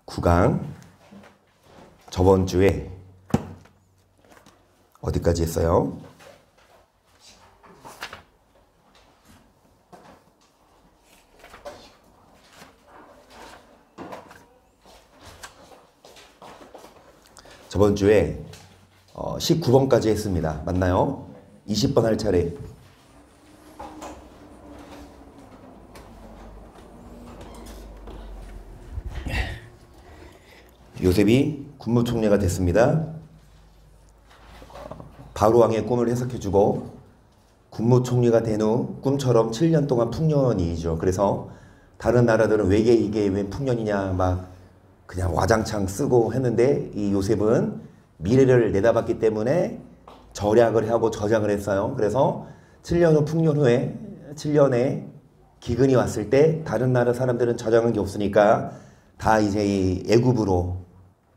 19강 저번 주에 어디까지 했어요? 저번 주에 19번까지 했습니다. 맞나요? 20번 할 차례. 요셉이 국무총리가 됐습니다. 바로왕의 꿈을 해석해주고 국무총리가 된 후 꿈처럼 7년 동안 풍년이죠. 그래서 다른 나라들은 외계 이게 웬 풍년이냐 막 그냥 와장창 쓰고 했는데 이 요셉은 미래를 내다봤기 때문에 절약을 하고 저장을 했어요. 그래서 7년 후 풍년 후에 7년에 기근이 왔을 때 다른 나라 사람들은 저장한 게 없으니까 다 이제 이 애굽으로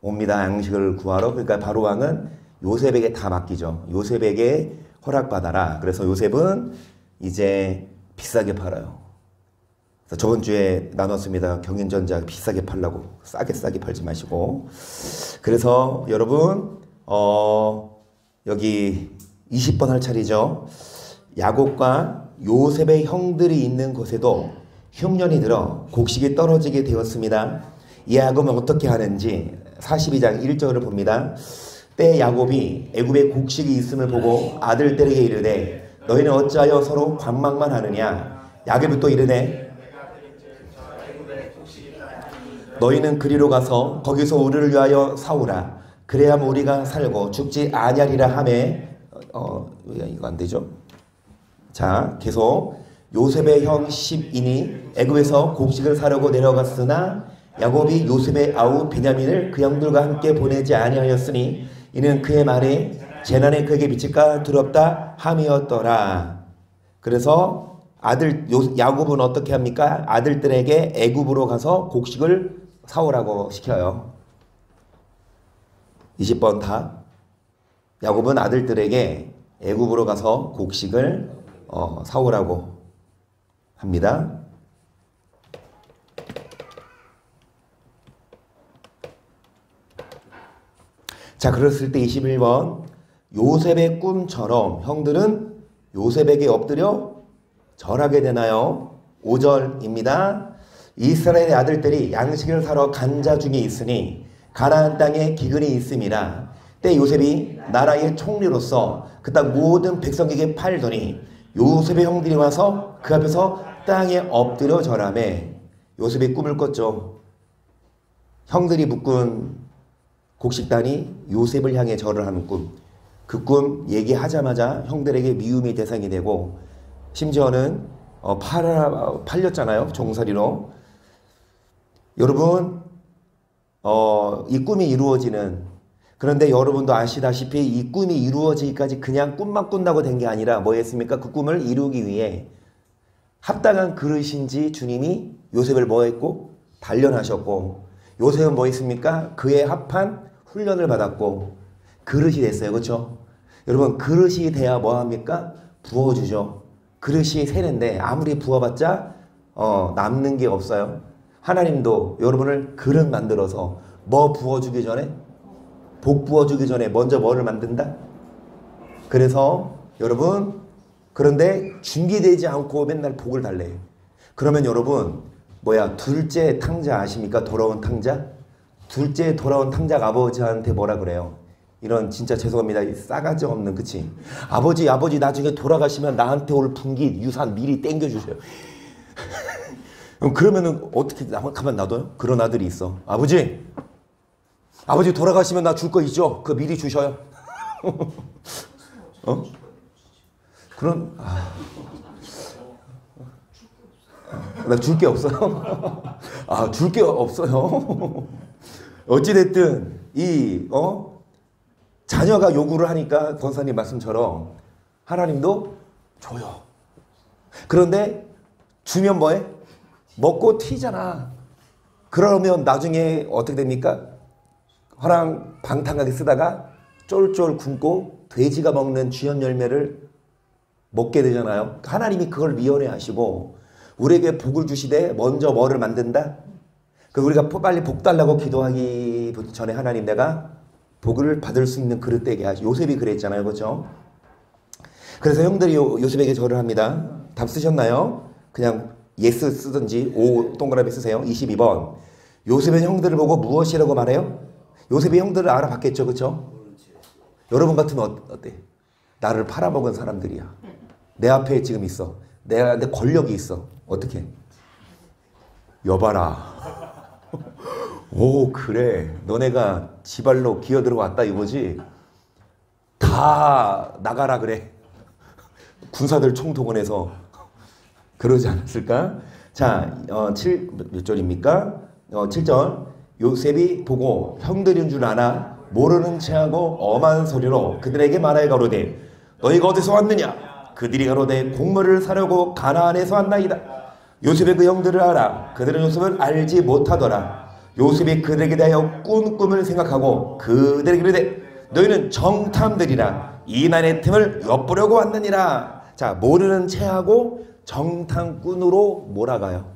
옵니다. 양식을 구하러. 그러니까 바로왕은 요셉에게 다 맡기죠. 요셉에게 허락받아라. 그래서 요셉은 이제 비싸게 팔아요. 그래서 저번 주에 나눴습니다. 경인전자 비싸게 팔라고. 싸게 팔지 마시고. 그래서 여러분 여기 20번 할 차례죠. 야곱과 요셉의 형들이 있는 곳에도 흉년이 들어 곡식이 떨어지게 되었습니다. 이 야곱은 어떻게 하는지 42장 1절을 봅니다. 때 야곱이 애굽에 곡식이 있음을 보고 아들들에게 이르되 너희는 어찌하여 서로 관망만 하느냐. 야곱이 또 이르되 너희는 그리로 가서 거기서 우리를 위하여 사오라. 그래야만 우리가 살고 죽지 아니하리라 하매 이거 안 되죠? 자, 계속 요셉의 형 10인이 애굽에서 곡식을 사려고 내려갔으나 야곱이 요셉의 아우 베냐민을 그 형들과 함께 보내지 아니하였으니 이는 그의 말에 재난에 그에게 미칠까 두렵다 함이었더라. 그래서 야곱은 어떻게 합니까? 아들들에게 애굽으로 가서 곡식을 사오라고 시켜요. 20번 다. 야곱은 아들들에게 애굽으로 가서 곡식을 사오라고 합니다. 자, 그랬을 때 21번 요셉의 꿈처럼 형들은 요셉에게 엎드려 절하게 되나요? 5절입니다. 이스라엘의 아들들이 양식을 사러 간 자 중에 있으니 가나안 땅에 기근이 있음이라. 때 요셉이 나라의 총리로서 그 땅 모든 백성에게 팔더니 요셉의 형들이 와서 그 앞에서 땅에 엎드려 절하매. 요셉의 꿈을 꿨죠. 형들이 묶은 곡식단이 요셉을 향해 절을 하는 꿈. 그 꿈 얘기하자마자 형들에게 미움의 대상이 되고 심지어는 팔렸잖아요. 종살이로. 여러분 이 꿈이 이루어지는, 그런데 여러분도 아시다시피 이 꿈이 이루어지기까지 그냥 꿈만 꾼다고 된 게 아니라 뭐였습니까? 그 꿈을 이루기 위해 합당한 그릇인지 주님이 요셉을 뭐 했고? 단련하셨고, 요셉은 뭐 했습니까? 그에 합한 훈련을 받았고 그릇이 됐어요. 그렇죠? 여러분 그릇이 돼야 뭐 합니까? 부어주죠. 그릇이 새는데 아무리 부어봤자 남는 게 없어요. 하나님도 여러분을 그릇 만들어서 뭐 부어주기 전에? 복 부어주기 전에 먼저 뭐를 만든다? 그래서 여러분 그런데 준비되지 않고 맨날 복을 달래요. 그러면 여러분 둘째 탕자 아십니까? 돌아온 탕자? 둘째 돌아온 탕자가 아버지한테 뭐라 그래요? 이런 진짜 죄송합니다. 싸가지 없는, 그치? 아버지 나중에 돌아가시면 나한테 올 분기 유산 미리 땡겨주세요. 그러면은 어떻게 가만 놔둬요? 그런 아들이 있어. 아버지 돌아가시면 나 줄 거 있죠? 그거 미리 주셔요. 나 줄 게 없어요. 줄 게 없어요. 어찌됐든 자녀가 요구를 하니까 권사님 말씀처럼 하나님도 줘요. 그런데 주면 뭐해? 먹고 튀잖아. 그러면 나중에 어떻게 됩니까? 방탕하게 쓰다가 쫄쫄 굶고 돼지가 먹는 쥐연 열매를 먹게 되잖아요. 하나님이 그걸 미연해 하시고 우리에게 복을 주시되 먼저 뭐를 만든다? 그 우리가 빨리 복 달라고 기도하기 전에 하나님 내가 복을 받을 수 있는 그릇 되게 하시. 요셉이 그랬잖아요. 그렇죠? 그래서 형들이 요셉에게 절을 합니다. 답 쓰셨나요? 그냥 예스 쓰든지 O 동그라미 쓰세요. 22번. 요셉은 형들을 보고 무엇이라고 말해요? 요셉이 형들을 알아봤겠죠. 그렇죠? 여러분 같으면 어때? 나를 팔아먹은 사람들이야. 내 앞에 지금 있어. 내 권력이 있어. 어떻게? 여봐라. 오 그래. 너네가 지발로 기어들어왔다 이거지? 다 나가라 그래. 군사들 총동원해서 그러지 않았을까? 자, 몇 절입니까? 7절. 요셉이 보고 형들인 줄 아나 모르는 체하고 엄한 소리로 그들에게 말하여 가로되 너희가 어디서 왔느냐? 그들이 가로되 곡물을 사려고 가나안에서 왔나이다. 요셉의 그 형들을 알아. 그들은 요셉을 알지 못하더라. 요셉이 그들에게 대하여 꾼 꿈을 생각하고 그들에게 그러되 너희는 정탐들이라 이 난의 틈을 엿보려고 왔느니라. 자, 모르는 체하고 정탐꾼으로 몰아가요.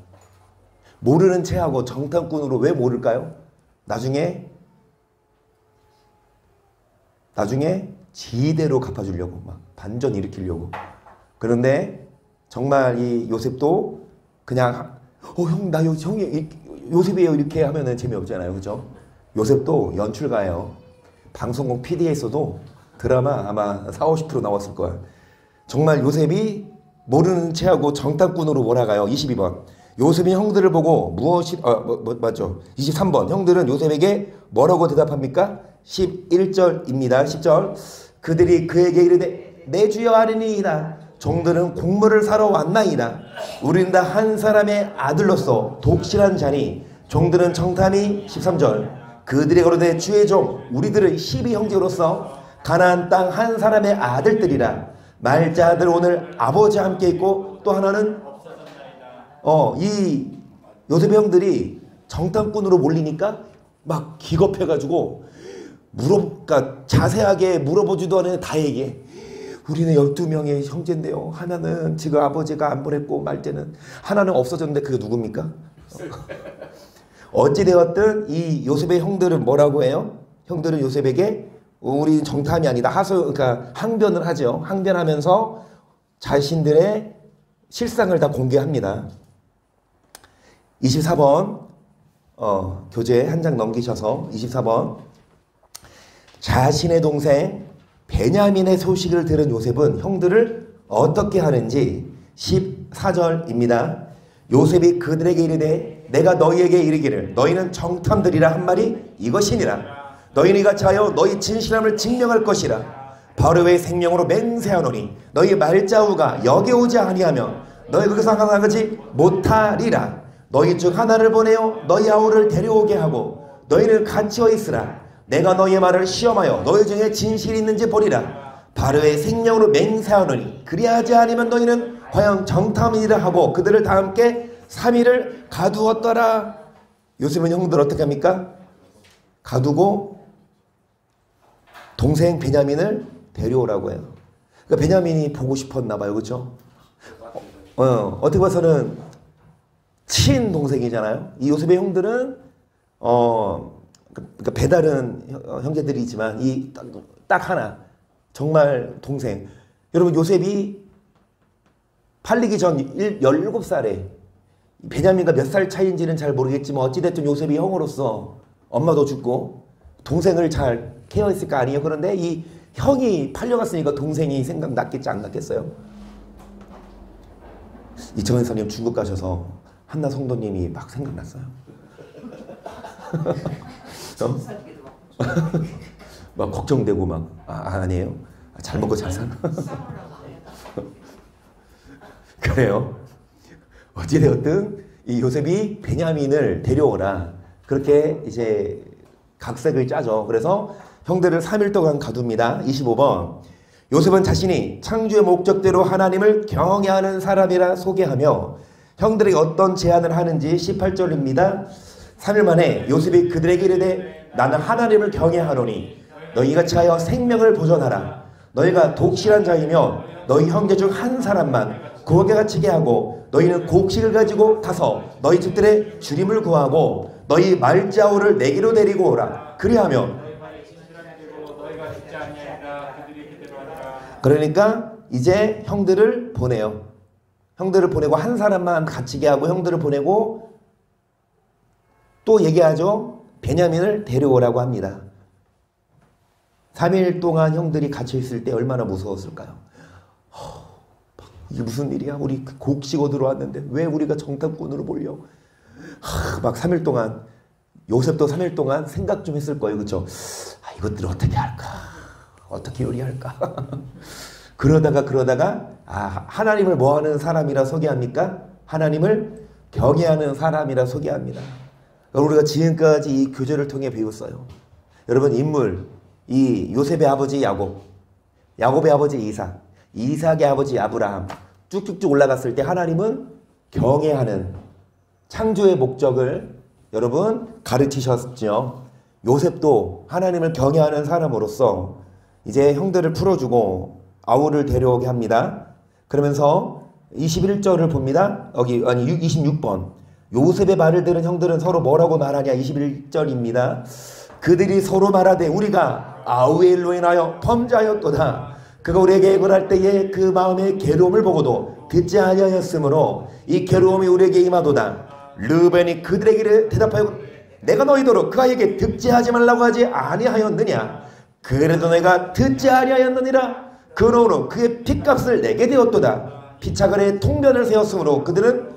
모르는 체하고 정탐꾼으로 왜 모를까요? 나중에 지대로 갚아주려고 막 반전 일으키려고. 그런데 정말 이 요셉도 그냥 형 나 형이 요셉이에요 이렇게 하면은 재미없잖아요. 그죠? 요셉도 연출가예요. 방송국 PD에서도 드라마 아마 40~50% 나왔을 거야. 정말 요셉이 모르는 체하고 정탐꾼으로 몰아가요. 22번. 요셉이 형들을 보고 무엇이 맞죠? 23번. 형들은 요셉에게 뭐라고 대답합니까? 11절입니다. 10절. 그들이 그에게 이르되 내 주여 아니니이다. 종들은 곡물을 사러 왔나이다. 우리는 다 한 사람의 아들로서 독실한 자니 종들은 정탐이 13절. 그들이 가로되 주의 종 우리들은 12형제로서 가나안 땅 한 사람의 아들들이라. 말자들 오늘 아버지와 함께 있고 또 하나는 이 요셉의 형들이 정탐꾼으로 몰리니까 막 기겁해가지고 그러니까 자세하게 물어보지도 않은 다 얘기해. 우리는 12명의 형제인데요. 하나는 지금 아버지가 안 보냈고 말째는 하나는 없어졌는데 그게 누굽니까? 어찌되었든 이 요셉의 형들은 뭐라고 해요? 형들은 요셉에게 우리 정탐이 아니다. 그러니까 항변을 하죠. 항변하면서 자신들의 실상을 다 공개합니다. 24번 교재 한 장 넘기셔서 24번. 자신의 동생 베냐민의 소식을 들은 요셉은 형들을 어떻게 하는지 14절입니다. 요셉이 그들에게 이르되 내가 너희에게 이르기를 너희는 정탐들이라 한 말이 이것이니라. 너희는 이같이 하여 너희 진실함을 증명할 것이라. 바로의 생명으로 맹세하노니 너희 말자우가 여기 오지 아니하면 너희 거기서 살아나가지 못하리라. 너희 중 하나를 보내어 너희 아우를 데려오게 하고 너희는 갇혀 있으라. 내가 너희의 말을 시험하여 너희 중에 진실이 있는지 보리라. 바로의 생명으로 맹세하노니 그리하지 아니면 너희는 과연 정탐이라 하고 그들을 다 함께 3일을 가두었더라. 요셉은 형들 어떻게 합니까? 가두고 동생 베냐민을 데려오라고 해요. 그러니까 베냐민이 보고 싶었나 봐요. 그렇죠? 어떻게 봐서는 친동생이잖아요. 이 요셉의 형들은 그러니까 배다른 형제들이지만 이 딱 하나 정말 동생. 여러분 요셉이 팔리기 전 17살에 베냐민과 몇 살 차이인지는 잘 모르겠지만 어찌됐든 요셉이 형으로서 엄마도 죽고 동생을 잘 케어했을 거 아니에요. 그런데 이 형이 팔려갔으니까 동생이 생각났겠지 안 났겠어요? 이청현 선생님 중국 가셔서 한나 성도님이 막 생각났어요. 막 걱정되고 막 아니에요? 잘 먹고 잘 사나? 그래요. 어찌되었든 이 요셉이 베냐민을 데려오라 그렇게 이제 각색을 짜죠. 그래서 형들을 3일 동안 가둡니다. 25번. 요셉은 자신이 창조의 목적대로 하나님을 경외하는 사람이라 소개하며 형들에게 어떤 제안을 하는지 18절입니다. 3일 만에 요셉이 그들에게 이르되 나는 하나님을 경외하노니 너희 같이 하여 생명을 보존하라. 너희가 독실한 자이며 너희 형제 중 한 사람만 구하게 갇히게 하고 너희는 곡식을 가지고 가서 너희 집들의 주림을 구하고 너희 말자오를 내게로 데리고 오라. 그리하면 그러니까 이제 형들을 보내요. 형들을 보내고 한 사람만 갇히게 하고 형들을 보내고 또 얘기하죠. 베냐민을 데려오라고 합니다. 3일 동안 형들이 갇혀있을 때 얼마나 무서웠을까요? 이게 무슨 일이야? 우리 곡식어 들어왔는데 왜 우리가 정탐꾼으로 몰려? 막 3일 동안 요셉도 3일 동안 생각 좀 했을 거예요. 그렇죠? 이것들을 어떻게 할까? 어떻게 요리할까? 그러다가 하나님을 뭐하는 사람이라 소개합니까? 하나님을 경외하는 사람이라 소개합니다. 우리가 지금까지 이 교제를 통해 배웠어요. 여러분 인물 이 요셉의 아버지 야곱, 야곱의 아버지 이삭, 이삭의 아버지 아브라함 쭉쭉쭉 올라갔을 때 하나님은 경외하는 창조의 목적을 여러분 가르치셨죠. 요셉도 하나님을 경외하는 사람으로서 이제 형들을 풀어주고 아우를 데려오게 합니다. 그러면서 21절을 봅니다. 여기 26번 요셉의 말을 들은 형들은 서로 뭐라고 말하냐. 21절입니다. 그들이 서로 말하되 우리가 아우의 일로 인하여 범죄하였도다. 그가 우리에게 애걸할 때에 그 마음의 괴로움을 보고도 듣지 아니하였으므로 이 괴로움이 우리에게 임하도다. 르벤이 그들에게 대답하여 내가 너희더러 그아이에게 듣지하지 말라고 하지 아니하였느냐. 그래도 내가 듣지 아니하였느니라. 그러므로 그의 핏값을 내게 되었도다. 피차간에 통변을 세웠으므로 그들은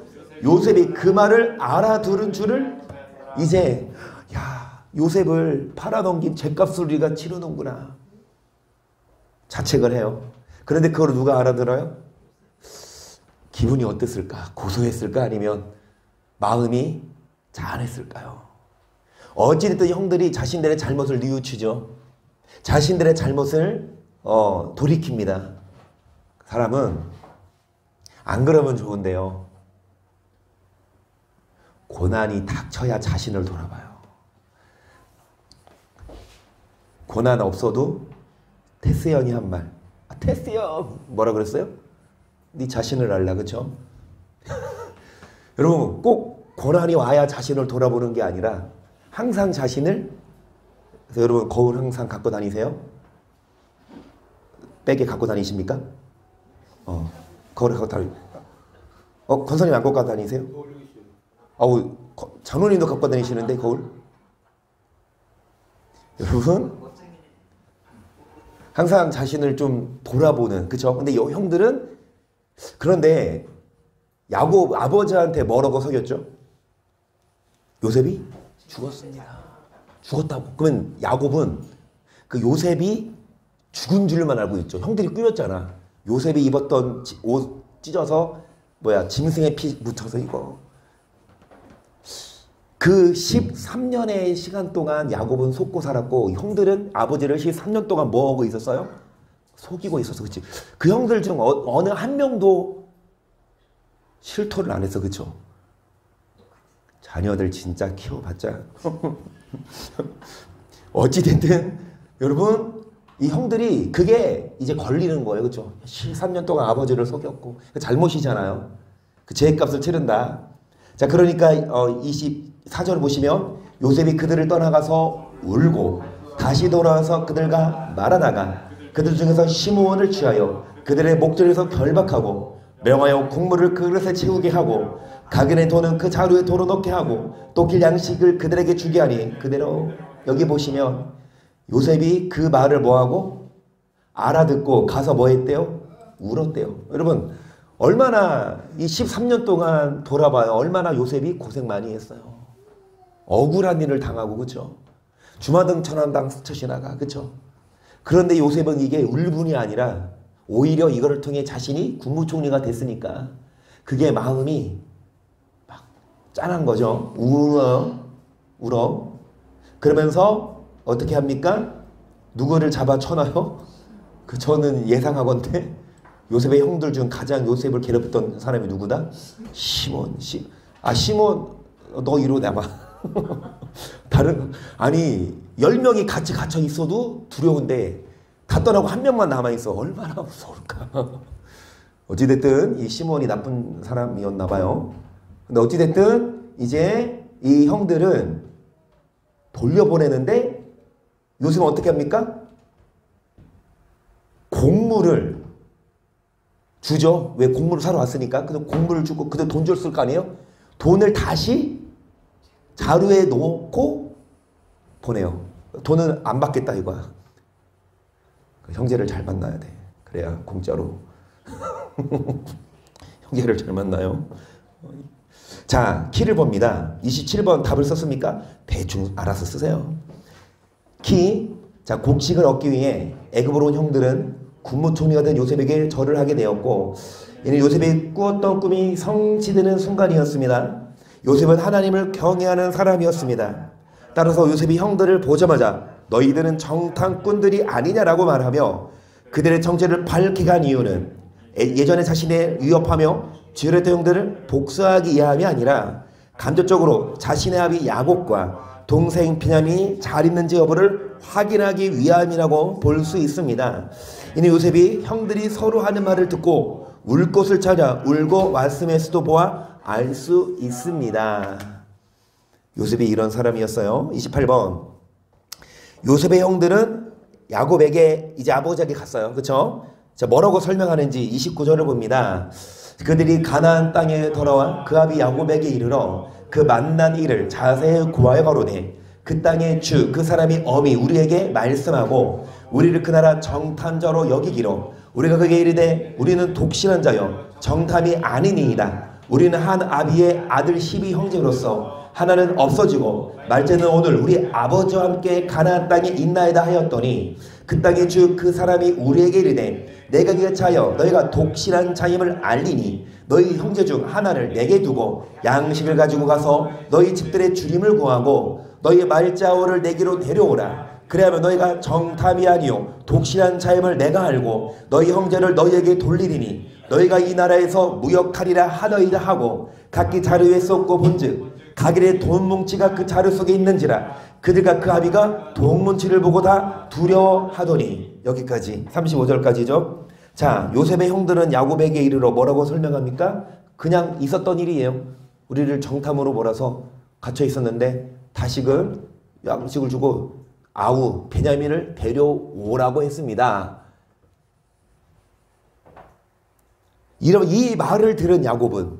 요셉이 그 말을 알아들은 줄을 이제 요셉을 팔아넘긴 죗값을 우리가 치르는구나 자책을 해요. 그런데 그걸 누가 알아들어요? 기분이 어땠을까? 고소했을까? 아니면 마음이 짠했을까요? 어찌됐든 형들이 자신들의 잘못을 뉘우치죠. 자신들의 잘못을 돌이킵니다. 사람은 안 그러면 좋은데요. 고난이 닥쳐야 자신을 돌아봐요. 고난 없어도 테스 형이 한 말. 테스 형 뭐라 그랬어요? 네 자신을 알라. 그쵸? 여러분 꼭 고난이 와야 자신을 돌아보는 게 아니라 항상 자신을 그래서 여러분 거울 항상 갖고 다니세요? 백에 갖고 다니십니까? 거울에 갖고 다니. 권사님 안 갖고 다니세요? 장로님도 갖고 다니시는데 거울? 여러분 항상 자신을 좀 돌아보는 그쵸? 근데 형들은 그런데 야곱 아버지한테 뭐라고 속였죠? 요셉이 죽었습니다. 죽었다고. 그러면 야곱은 그 요셉이 죽은 줄만 알고 있죠. 형들이 꾸몄잖아. 요셉이 입었던 옷 찢어서 짐승의 피 묻혀서 이거. 그 13년의 시간 동안 야곱은 속고 살았고 형들은 아버지를 13년 동안 뭐하고 있었어요? 속이고 있었어. 그치? 그 형들 중 어느 한 명도 실토를 안 했어. 그쵸? 자녀들 진짜 키워봤자 어찌됐든 여러분 이 형들이 그게 이제 걸리는 거예요. 그쵸? 13년 동안 아버지를 속였고 잘못이잖아요. 그 죄값을 치른다. 자 그러니까 24절 보시면 요셉이 그들을 떠나가서 울고 다시 돌아와서 그들과 말하다가 그들 중에서 시므온을 취하여 그들의 목전에서 결박하고 명하여 국물을 그릇에 채우게 하고 가근의 돈은 그 자루에 덜어넣게 하고 또 길 양식을 그들에게 주게 하니 그대로. 여기 보시면 요셉이 그 말을 뭐하고 알아듣고 가서 뭐 했대요? 울었대요. 여러분 얼마나 이 13년 동안 돌아봐요. 얼마나 요셉이 고생 많이 했어요. 억울한 일을 당하고 그쵸? 주마등 천왕당 스쳐 지나가 그쵸? 그런데 요셉은 이게 울분이 아니라 오히려 이거를 통해 자신이 국무총리가 됐으니까 그게 마음이 막 짠한 거죠. 울어. 그러면서 어떻게 합니까? 누구를 잡아 쳐놔요? 저는 예상하건대 요셉의 형들 중 가장 요셉을 괴롭혔던 사람이 누구다? 시몬. 시몬 너 이로 남아. 아니 10명이 같이 갇혀 있어도 두려운데 다 떠나고 한 명만 남아있어. 얼마나 무서울까. 어찌됐든 이 시몬이 나쁜 사람이었나 봐요. 근데 어찌됐든 이제 이 형들은 돌려보내는데 요셉은 어떻게 합니까? 곡물을 주죠. 왜? 곡물을 사러 왔으니까. 그래서 곡물을 주고 그들 돈 줬을 거 아니에요? 돈을 다시 자루에 놓고 보내요. 돈은 안 받겠다 이거야. 형제를 잘 만나야 돼. 그래야 공짜로. 형제를 잘 만나요. 자, 키를 봅니다. 27번 답을 썼습니까? 대충 알아서 쓰세요. 키. 자, 곡식을 얻기 위해 애굽으로 온 형들은 국무총리가 된 요셉에게 절을 하게 되었고, 이는 요셉이 꾸었던 꿈이 성취되는 순간이었습니다. 요셉은 하나님을 경외하는 사람이었습니다. 따라서 요셉이 형들을 보자마자 너희들은 정탐꾼들이 아니냐라고 말하며 그들의 정체를 밝히게 한 이유는 예전에 자신을 위협하며 죄를 형들을 복수하기 위함이 아니라 간접적으로 자신의 아비 야곱과 동생 베냐민이 잘 있는지 여부를 확인하기 위함이라고 볼 수 있습니다. 이는 요셉이 형들이 서로 하는 말을 듣고 울 곳을 찾아 울고 왔음에서도 보아 알 수 있습니다. 요셉이 이런 사람이었어요. 28번. 요셉의 형들은 야곱에게 이제 아버지에게 갔어요. 그쵸? 자, 뭐라고 설명하는지 29절을 봅니다. 그들이 가나안 땅에 돌아와 그 아비 야곱에게 이르러 그 만난 일을 자세히 고하여 가로되 그 땅의 주 그 사람이 엄히 우리에게 말씀하고 우리를 그 나라 정탐자로 여기기로 우리가 그에게 이르되 우리는 독실한 자여 정탐이 아니니이다. 우리는 한 아비의 아들 12형제로서 하나는 없어지고 말째는 오늘 우리 아버지와 함께 가나안 땅에 있나이다 하였더니 그 땅의 주 그 사람이 우리에게 이르되 내가 기차하여 너희가 독실한 자임을 알리니 너희 형제 중 하나를 내게 두고 양식을 가지고 가서 너희 집들의 주림을 구하고 너희 말자오를 내게로 데려오라. 그래야면 너희가 정탐이 아니요 독실한 자임을 내가 알고 너희 형제를 너희에게 돌리리니 너희가 이 나라에서 무역하리라 하더이다 하고 각기 자루 위에 쏟고 본즉 각일의 돈뭉치가 그 자루 속에 있는지라 그들과 그 아비가 돈뭉치를 보고 다 두려워하더니. 여기까지 35절까지죠. 자, 요셉의 형들은 야곱에게 이르러 뭐라고 설명합니까? 그냥 있었던 일이에요. 우리를 정탐으로 몰아서 갇혀 있었는데 다시금 양식을 주고 아우 베냐민을 데려오라고 했습니다. 이 말을 들은 야곱은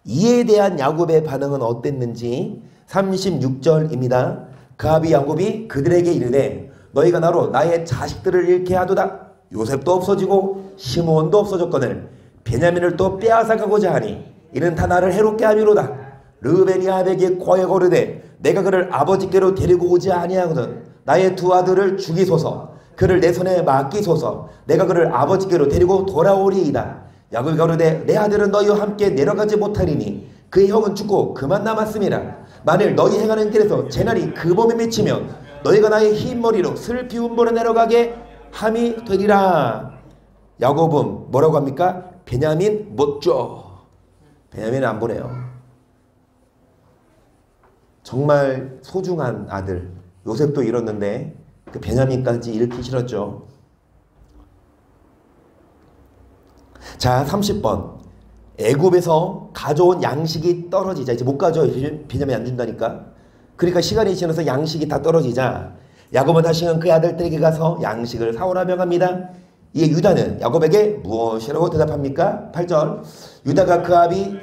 이에 대한 야곱의 반응은 어땠는지 36절입니다. 그 아비 야곱이 그들에게 이르되 너희가 나로 나의 자식들을 잃게 하도다. 요셉도 없어지고 시므온도 없어졌거늘 베냐민을 또 빼앗아가고자 하니 이는 다 나를 해롭게 함이로다. 르벤이 아벨에게 고하여 거르되 내가 그를 아버지께로 데리고 오지 아니하거든 나의 두 아들을 죽이소서. 그를 내 손에 맡기소서. 내가 그를 아버지께로 데리고 돌아오리이다. 야곱이 가로되 내 아들은 너희와 함께 내려가지 못하리니 그의 형은 죽고 그만 남았음이라. 만일 너희 행하는 길에서 제 날이 그 몸에 미치면 너희가 나의 흰 머리로 슬피 움보려 내려가게 함이 되리라. 야곱은 뭐라고 합니까? 베냐민 못 줘. 베냐민은 안 보내요. 정말 소중한 아들 요셉도 잃었는데 그 베냐민까지 잃기 싫었죠. 자, 30번. 애굽에서 가져온 양식이 떨어지자 이제 못 가져요. 베냐민 안 준다니까. 그러니까 시간이 지나서 양식이 다 떨어지자 야곱은 다시는 그 아들들에게 가서 양식을 사오라 명합니다. 이에 유다는 야곱에게 무엇이라고 대답합니까? 8절. 유다가 그 아비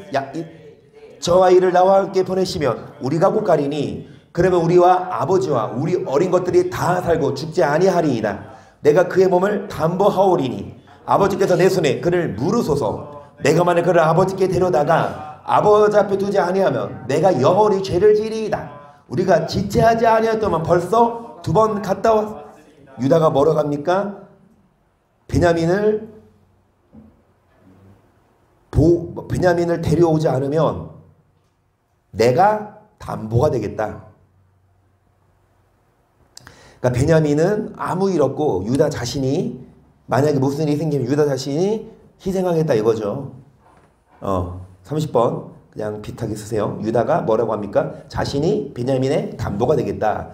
저와 이를 나와 함께 보내시면 우리가 곧 가리니 그러면 우리와 아버지와 우리 어린 것들이 다 살고 죽지 아니하리이다. 내가 그의 몸을 담보하오리니 아버지께서 내 손에 그를 물으소서. 내가 만일 그를 아버지께 데려다가 아버지 앞에 두지 아니하면 내가 영원히 죄를 지리이다. 우리가 지체하지 아니하였더만 벌써 2번 갔다 왔. 유다가 뭐라고 합니까? 베냐민을 데려오지 않으면 내가 담보가 되겠다. 그러니까 베냐민은 아무 일 없고 유다 자신이 만약에 무슨 일이 생기면 유다 자신이 희생하겠다 이거죠. 30번 그냥 비슷하게 쓰세요. 유다가 뭐라고 합니까? 자신이 베냐민의 담보가 되겠다.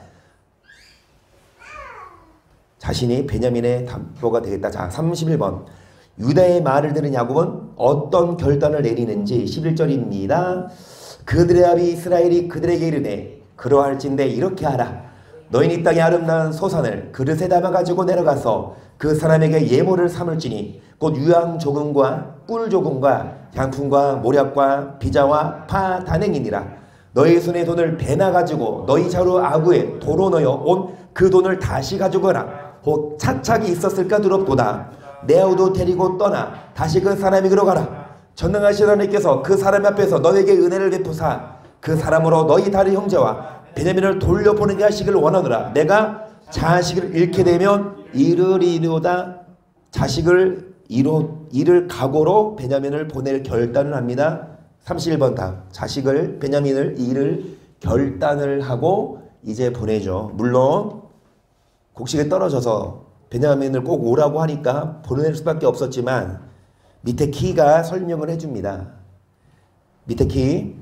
자신이 베냐민의 담보가 되겠다. 자, 31번. 유다의 말을 들은 야곱은 어떤 결단을 내리는지 11절입니다. 그들의 아비 이스라엘이 그들에게 이르되 그러할진대 이렇게 하라. 너희는 이 땅의 아름다운 소산을 그릇에 담아가지고 내려가서 그 사람에게 예물을 삼을지니 곧 유황 조금과 꿀 조금과 향품과 모략과 비자와 파 단행이니라. 너희 손에 돈을 배나 가지고 너희 자루 아구에 도로 넣어 온 그 돈을 다시 가지고 가라. 곧 차착이 있었을까 두렵도다. 내 아우도 데리고 떠나 다시 그 사람에게로 가라. 전능하신 하나님께서 그 사람 앞에서 너에게 은혜를 베푸사 그 사람으로 너희 다른 형제와 베냐민을 돌려보내게 하시기를 원하노라. 내가 자식을 잃게 되면 이르리로다. 자식을 잃을 각오로 베냐민을 보낼 결단을 합니다. 31번 다. 자식을 베냐민을 잃을 결단을 하고 이제 보내죠. 물론 곡식에 떨어져서 베냐민을 꼭 오라고 하니까 보낼 수밖에 없었지만 밑에 키가 설명을 해줍니다. 밑에 키.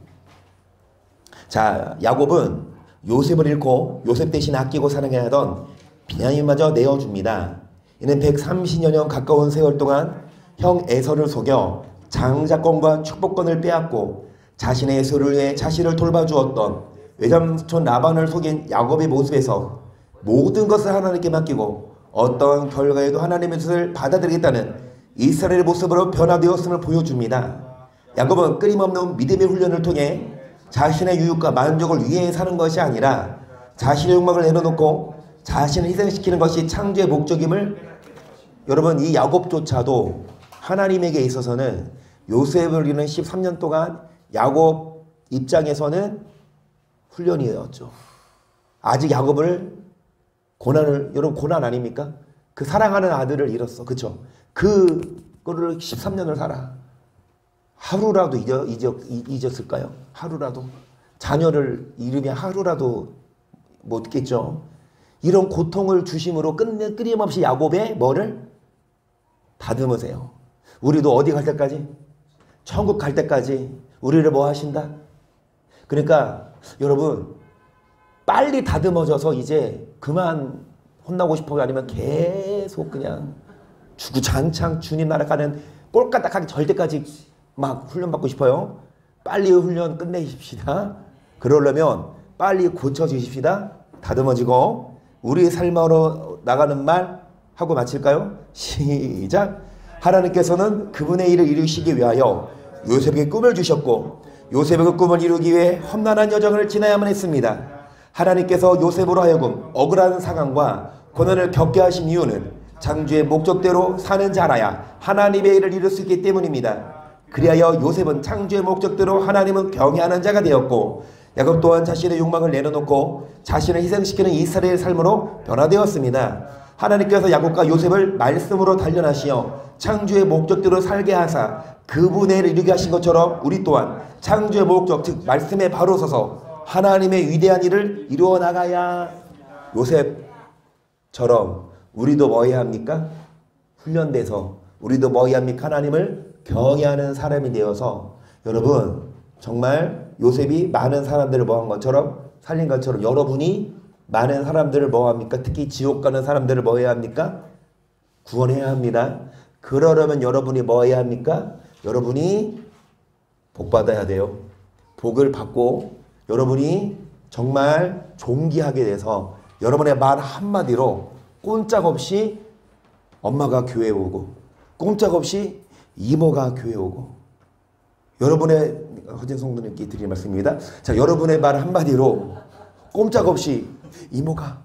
자, 야곱은 요셉을 잃고 요셉 대신 아끼고 사랑해야 하던 비냐민마저 내어줍니다. 이는 130여 년 가까운 세월 동안 형 에서를 속여 장자권과 축복권을 빼앗고 자신의 소를 위해 자신을 돌봐주었던 외삼촌 라반을 속인 야곱의 모습에서 모든 것을 하나님께 맡기고 어떤 결과에도 하나님의 뜻을 받아들이겠다는 이스라엘의 모습으로 변화되었음을 보여줍니다. 야곱은 끊임없는 믿음의 훈련을 통해 자신의 유익과 만족을 위해 사는 것이 아니라 자신의 욕망을 내려놓고 자신을 희생시키는 것이 창조의 목적임을, 여러분 이 야곱조차도 하나님에게 있어서는 요셉을 잃은 13년 동안 야곱 입장에서는 훈련이었죠. 아직 야곱을 여러분 고난 아닙니까? 그 사랑하는 아들을 잃었어. 그쵸? 그거를 13년을 살아. 하루라도 잊었을까요? 하루라도. 자녀를 잃으면 하루라도 못 있겠죠. 이런 고통을 주심으로 끊임없이 야곱의 뭐를? 다듬으세요. 우리도 어디 갈 때까지? 천국 갈 때까지 우리를 뭐 하신다? 그러니까 여러분 빨리 다듬어져서 이제 그만 혼나고 싶어요? 아니면 계속 그냥 주구장창 주님 나라 가는 꼴까딱하게 절 때까지 막 훈련받고 싶어요? 빨리 훈련 끝내십시다. 그러려면 빨리 고쳐주십시다. 다듬어지고 우리의 삶으로 나가는 말 하고 마칠까요? 시작. 하나님께서는 그분의 일을 이루시기 위하여 요셉에게 꿈을 주셨고 요셉의 그 꿈을 이루기 위해 험난한 여정을 지나야만 했습니다. 하나님께서 요셉으로 하여금 억울한 상황과 고난을 겪게 하신 이유는 창조의 목적대로 사는 자라야 하나님의 일을 이룰 수 있기 때문입니다. 그리하여 요셉은 창조의 목적대로 하나님을 경외하는 자가 되었고 야곱 또한 자신의 욕망을 내려놓고 자신을 희생시키는 이스라엘의 삶으로 변화되었습니다. 하나님께서 야곱과 요셉을 말씀으로 단련하시어 창조의 목적대로 살게 하사 그분의 일을 이루게 하신 것처럼 우리 또한 창조의 목적 즉 말씀에 바로 서서 하나님의 위대한 일을 이루어 나가야 요셉처럼 우리도 뭐 해야 합니까? 훈련돼서 우리도 뭐 해야 합니까? 하나님을 경외하는 사람이 되어서 여러분 정말 요셉이 많은 사람들을 뭐한 것처럼 살린 것처럼 여러분이 많은 사람들을 뭐 합니까? 특히 지옥 가는 사람들을 뭐 해야 합니까? 구원해야 합니다. 그러려면 여러분이 뭐 해야 합니까? 여러분이 복 받아야 돼요. 복을 받고 여러분이 정말 존귀하게 돼서 여러분의 말 한마디로 꼼짝없이 엄마가 교회 오고 꼼짝없이 이모가 교회 오고 여러분의 허진 성도님께 드리는 말씀입니다. 자, 여러분의 말 한마디로 꼼짝없이 이모가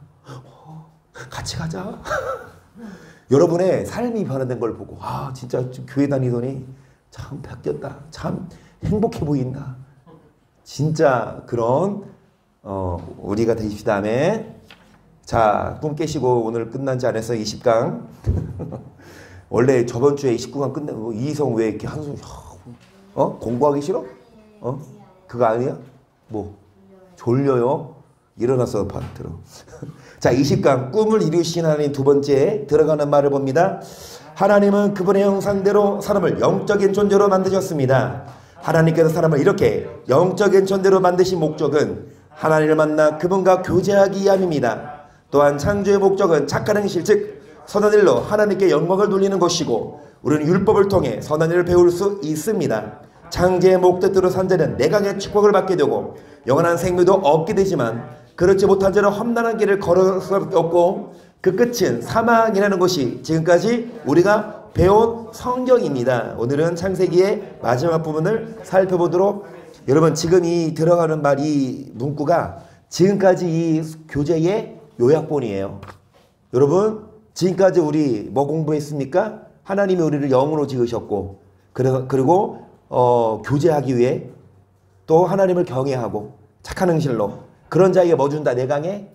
같이 가자. 여러분의 삶이 변화된 걸 보고 아 진짜 교회 다니더니 참 바뀌었다. 참 행복해 보인다. 진짜 그런 우리가 되십시다. 아멘. 자, 꿈 깨시고 오늘 끝난지 안 해서 20강 원래 저번 주에 19강 끝내고 이성 왜 이렇게 한숨 공부하기 싫어? 그거 아니야? 뭐 졸려요? 일어나서 들어. 자, 20강 꿈을 이루신 하나님 두 번째 들어가는 말을 봅니다. 하나님은 그분의 형상대로 사람을 영적인 존재로 만드셨습니다. 하나님께서 사람을 이렇게 영적인 존재로 만드신 목적은 하나님을 만나 그분과 교제하기 위함입니다. 또한 창조의 목적은 착한 행실 즉 선한 일로 하나님께 영광을 돌리는 것이고 우리는 율법을 통해 선한 일을 배울 수 있습니다. 창제의 목뜻대로 산 자는 내강의 축복을 받게 되고 영원한 생명도 얻게 되지만 그렇지 못한 자는 험난한 길을 걸을 수밖에 없고 그 끝은 사망이라는 것이 지금까지 우리가 배운 성경입니다. 오늘은 창세기의 마지막 부분을 살펴보도록. 여러분 지금 이 들어가는 말, 이 문구가 지금까지 이 교재의 요약본이에요. 여러분 지금까지 우리 뭐 공부했습니까? 하나님이 우리를 영으로 지으셨고 그리고 교제하기 위해 또 하나님을 경외하고 착한 행실로 그런 자에게 뭐 준다? 내강의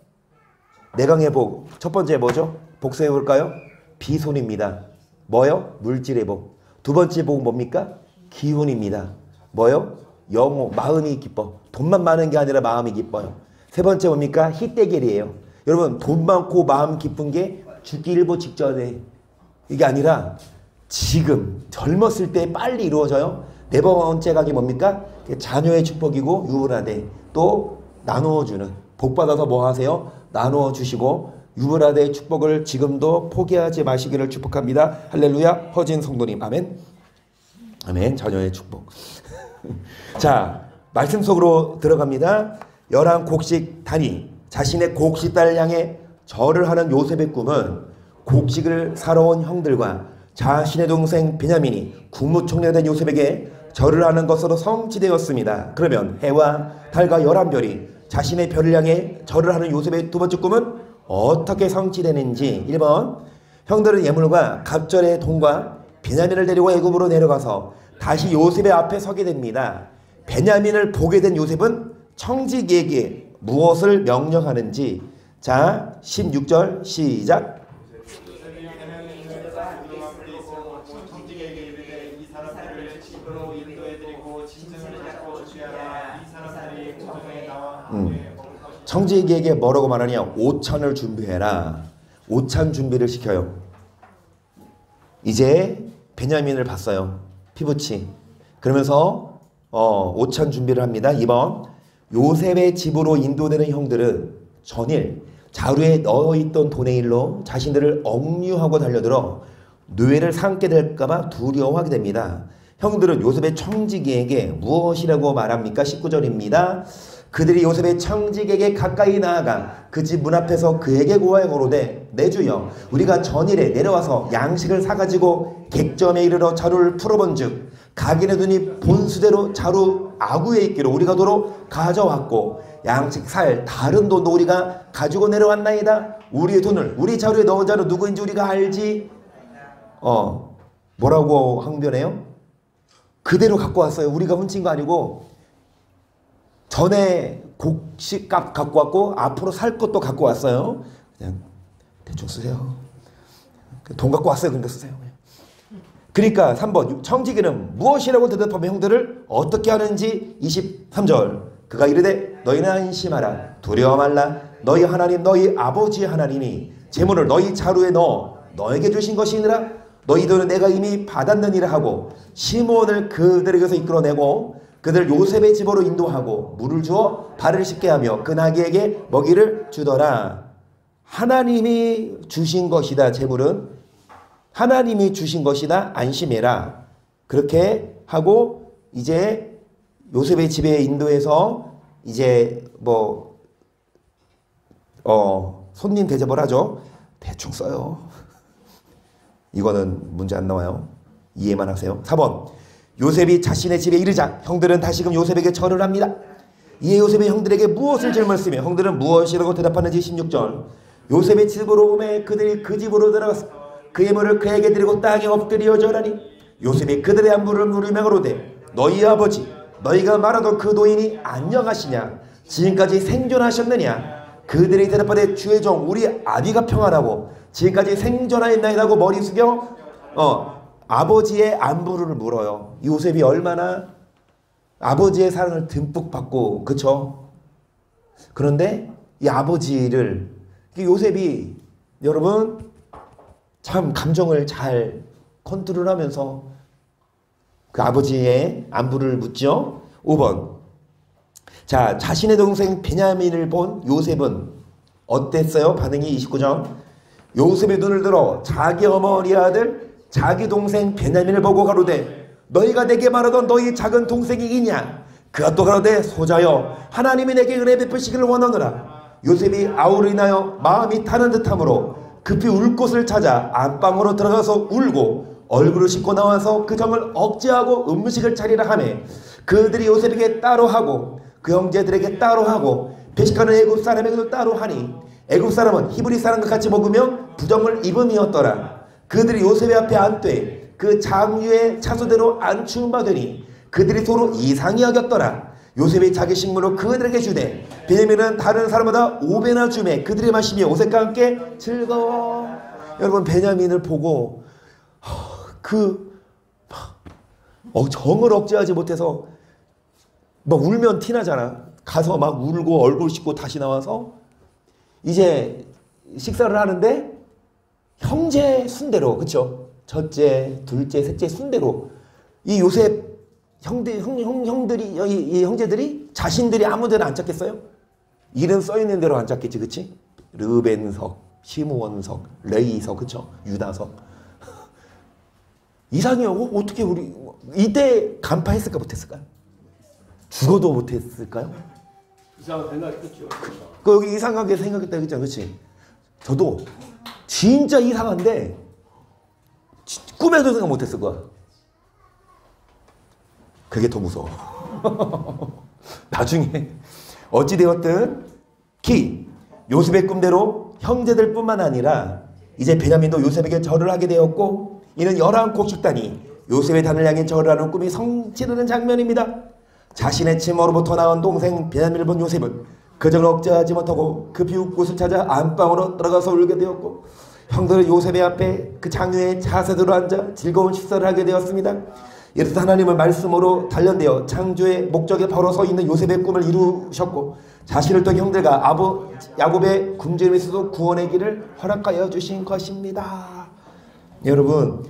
복. 첫 번째 뭐죠? 복 세워볼까요? 비손입니다. 뭐요? 물질의 복. 두 번째 복은 뭡니까? 기운입니다. 뭐요? 영호, 마음이 기뻐. 돈만 많은 게 아니라 마음이 기뻐요. 세 번째 뭡니까? 희대결이에요. 여러분 돈 많고 마음 기쁜 게 죽기 일보 직전에 이게 아니라 지금 젊었을 때 빨리 이루어져요. 네 번째 각이 뭡니까? 자녀의 축복이고 유월하되 또 나누어주는, 복받아서 뭐 하세요? 나누어 주시고 유월하되의 축복을 지금도 포기하지 마시기를 축복합니다. 할렐루야. 허진 성도님 아멘. 아멘. 자녀의 축복. 자, 말씀 속으로 들어갑니다. 열한 곡식 단위, 자신의 곡식딸을 향해 절을 하는 요셉의 꿈은 곡식을 사러 온 형들과 자신의 동생 베냐민이 국무총리가 된 요셉에게 절을 하는 것으로 성취되었습니다. 그러면 해와 달과 11별이 자신의 별을 향해 절을 하는 요셉의 두 번째 꿈은 어떻게 성취되는지. 1번, 형들은 예물과 갑절의 돈과 베냐민을 데리고 애굽으로 내려가서 다시 요셉의 앞에 서게 됩니다. 베냐민을 보게 된 요셉은 청지기에게 무엇을 명령하는지. 자, 16절 시작. 청지기에게 뭐라고 말하냐? 오찬을 준비해라. 오찬 준비를 시켜요. 이제 베냐민을 봤어요. 피부치. 그러면서 오찬 준비를 합니다. 2번, 요셉의 집으로 인도되는 형들은 전일 자루에 넣어있던 돈의 일로 자신들을 억류하고 달려들어 뇌를 삼게 될까봐 두려워하게 됩니다. 형들은 요셉의 청지기에게 무엇이라고 말합니까? 19절입니다. 그들이 요셉의 청지기에게 가까이 나아가 그 집 문 앞에서 그에게 고하여오되 내 주여, 우리가 전일에 내려와서 양식을 사가지고 객점에 이르러 자루를 풀어본즉 각인의 눈이 본수대로 자루 아구에 있기로 우리가 도로 가져왔고 양식 살 다른 돈도 우리가 가지고 내려왔나이다. 우리의 돈을 우리 자루에 넣은 자로 누구인지 우리가 알지. 뭐라고 항변해요? 그대로 갖고 왔어요. 우리가 훔친 거 아니고 전에 곡식값 갖고 왔고 앞으로 살 것도 갖고 왔어요. 그냥 대충 쓰세요. 돈 갖고 왔어요. 그러니까 쓰세요. 그러니까 3번, 청지기는 무엇이라고 대답하며 형들을 어떻게 하는지. 23절, 그가 이르되 너희는 안심하라. 두려워 말라. 너희 하나님 너희 아버지의 하나님이 재물을 너희 자루에 넣어 너에게 주신 것이니라. 너희들은 내가 이미 받았느니라 하고 시몬을 그들에게서 이끌어내고 그들 요셉의 집으로 인도하고 물을 주어 발을 씻게 하며 그 나귀에게 먹이를 주더라. 하나님이 주신 것이다. 재물은 하나님이 주신 것이다. 안심해라. 그렇게 하고 이제 요셉의 집에 인도해서 이제 손님 대접을 하죠. 대충 써요. 이거는 문제 안 나와요. 이해만 하세요. 4번, 요셉이 자신의 집에 이르자 형들은 다시금 요셉에게 절을 합니다. 이에 요셉이 형들에게 무엇을 질문했으며 형들은 무엇이라고 대답하는지. 16절, 요셉의 집으로 오매 그들이 그 집으로 들어가서 그 예물을 그에게 드리고 땅에 엎드려 절하니 요셉이 그들의 안부를 물으며 그러되 너희 아버지 너희가 말하던 그 노인이 안녕하시냐? 지금까지 생존하셨느냐? 그들이 대답하되 주의 종 우리 아비가 평안하고 지금까지 생존하였나이다고 머리 숙여 아버지의 안부를 물어요. 요셉이 얼마나 아버지의 사랑을 듬뿍 받고, 그쵸? 그런데 이 아버지를, 요셉이 여러분 참 감정을 잘 컨트롤하면서 그 아버지의 안부를 묻죠. 5번, 자, 자신의 동생 베냐민을 본 요셉은 어땠어요? 반응이 29절. 요셉의 눈을 들어 자기 어머니 아들 자기 동생 베냐민을 보고 가로되 너희가 내게 말하던 너희 작은 동생이 이냐? 그가 또 가로되 소자여 하나님이 내게 은혜 베푸시기를 원하노라. 요셉이 아우를 인하여 마음이 타는 듯함으로 급히 울 곳을 찾아 안방으로 들어가서 울고 얼굴을 씻고 나와서 그 점을 억제하고 음식을 차리라 하매 그들이 요셉에게 따로 하고 그 형제들에게 따로 하고 배식하는 애굽 사람에게도 따로 하니 애굽 사람은 히브리 사람과 같이 먹으며 부정을 입음이었더라. 그들이 요셉의 앞에 앉되 그 장유의 차수대로 안추음 받으니 그들이 서로 이상히 여겼더라. 요셉이 자기 식물로 그들에게 주되 베냐민은 다른 사람보다 5배나 주매 그들의 마심이 요셉과 함께 즐거워. 여러분 베냐민을 보고 정을 억제하지 못해서 막 울면 티나잖아. 가서 막 울고 얼굴 씻고 다시 나와서 이제 식사를 하는데 형제 순대로, 그쵸? 첫째, 둘째, 셋째 순대로 이 요셉 이 형제들이 자신들이 아무데나 앉았겠어요? 이름 써있는 대로 앉았겠지, 그치? 르벤석, 시므온석, 레이석, 그쵸? 유다석. 이상해요. 어떻게 우리 이때 간파했을까 못했을까요? 죽어도 못했을까요? 이상하게 생각했죠. 그 여기 이상하게 생각했다 그랬잖아, 그렇지? 저도 진짜 이상한데 꿈에도 생각 못했을 거야. 그게 더 무서워. 나중에 어찌되었든 요셉의 꿈대로 형제들뿐만 아니라 이제 베냐민도 요셉에게 절을 하게 되었고 이는 11곡 식단이 요셉의 단을 향해 절을 하는 꿈이 성취되는 장면입니다. 자신의 치모로부터 나온 동생 베냐민을 본 요셉은 그 점을 억제하지 못하고 급히 웃곳을 찾아 안방으로 들어가서 울게 되었고 형들은 요셉의 앞에 그 장유의 차세대로 앉아 즐거운 식사를 하게 되었습니다. 이렇듯 하나님은 말씀으로 단련되어 창조의 목적에 바로 서 있는 요셉의 꿈을 이루셨고 자신을 통해 형들과 야곱의 굶주림에서도 구원의 길을 허락하여 주신 것입니다. 여러분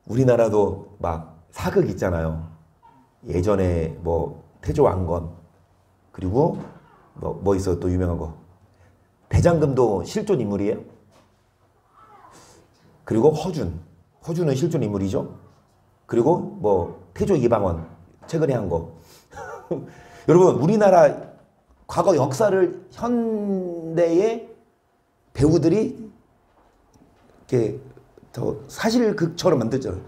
우리나라도 막 사극 있잖아요. 예전에 뭐 태조 왕건 그리고 뭐 있어 또 유명한 거 대장금도 실존 인물이에요. 그리고 허준은 실존 인물이죠. 그리고 뭐 태조 이방원 최근에 한 거. 여러분 우리나라 과거 역사를 현대의 배우들이 이렇게 더 사실극처럼 만들잖아요.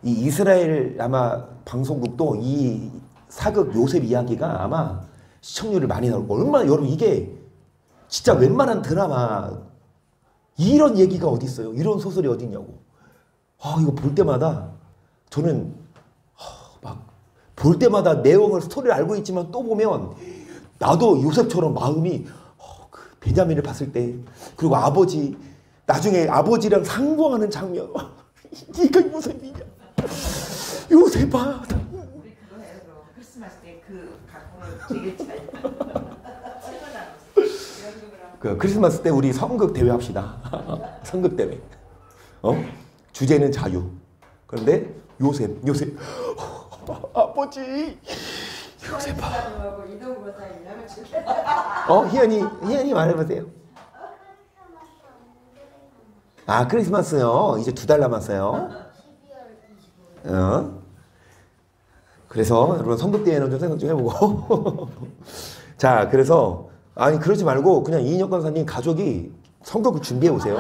이 이스라엘 아마 방송국도 이 사극 요셉 이야기가 아마 시청률이 많이 나올 거예요. 얼마나 여러분 이게 진짜 웬만한 드라마 이런 얘기가 어디 있어요? 이런 소설이 어디 있냐고. 이거 볼 때마다 저는 막 볼 때마다 내용을 스토리를 알고 있지만 또 보면 나도 요셉처럼 마음이 그 베냐민을 봤을 때 그리고 아버지 나중에 아버지랑 상봉하는 장면 네가 요셉이냐 요셉아 우리 그거 해요. 크리스마스 때 그 각본을 되게 잘 그 크리스마스 때 우리 성극 대회 합시다. 성극 대회. 주제는 자유. 그런데 요셉. 아버지. 요셉아. 희연이 말해보세요. 크리스마스요. 이제 2달 남았어요. 그래서 여러분 성극 대회는 좀 생각 좀 해보고. 자, 그래서 그러지 말고 그냥 이인혁 강사님 가족이 성격을 준비해 오세요.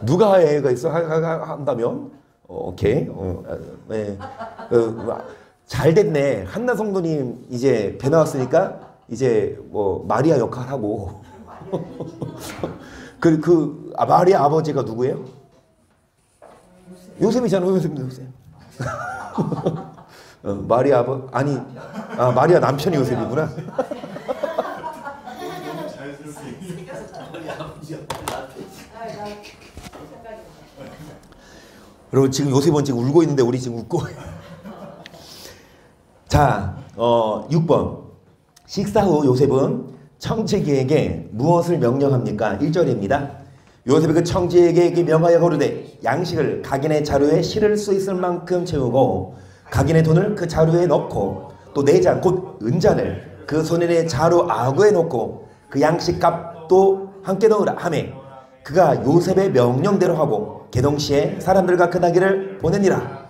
누가 애가 있어 한다면 오케이. 네. 잘 됐네. 한나 성도님 이제 배 나왔으니까 이제 뭐 마리아 역할하고. 마리아 아버지가 누구예요? 요셉이잖아. 요셉. 마리아 마리아 남편이 요셉이구나. 여러분 지금 요셉은 지금 울고 있는데 우리 지금 웃고. 자, 6번. 식사 후 요셉은 청지기에게 무엇을 명령합니까? 1절입니다. 요셉이 그 청지기에게 명하여 거르되 양식을 각인의 자루에 실을 수 있을 만큼 채우고 각인의 돈을 그 자루에 넣고 또 내장 곧 은잔을 그 손인의 자루 아구에 넣고 그 양식 값도 함께 넣으라 하매 그가 요셉의 명령대로 하고 개동시에 사람들과 그 나귀를 보내니라.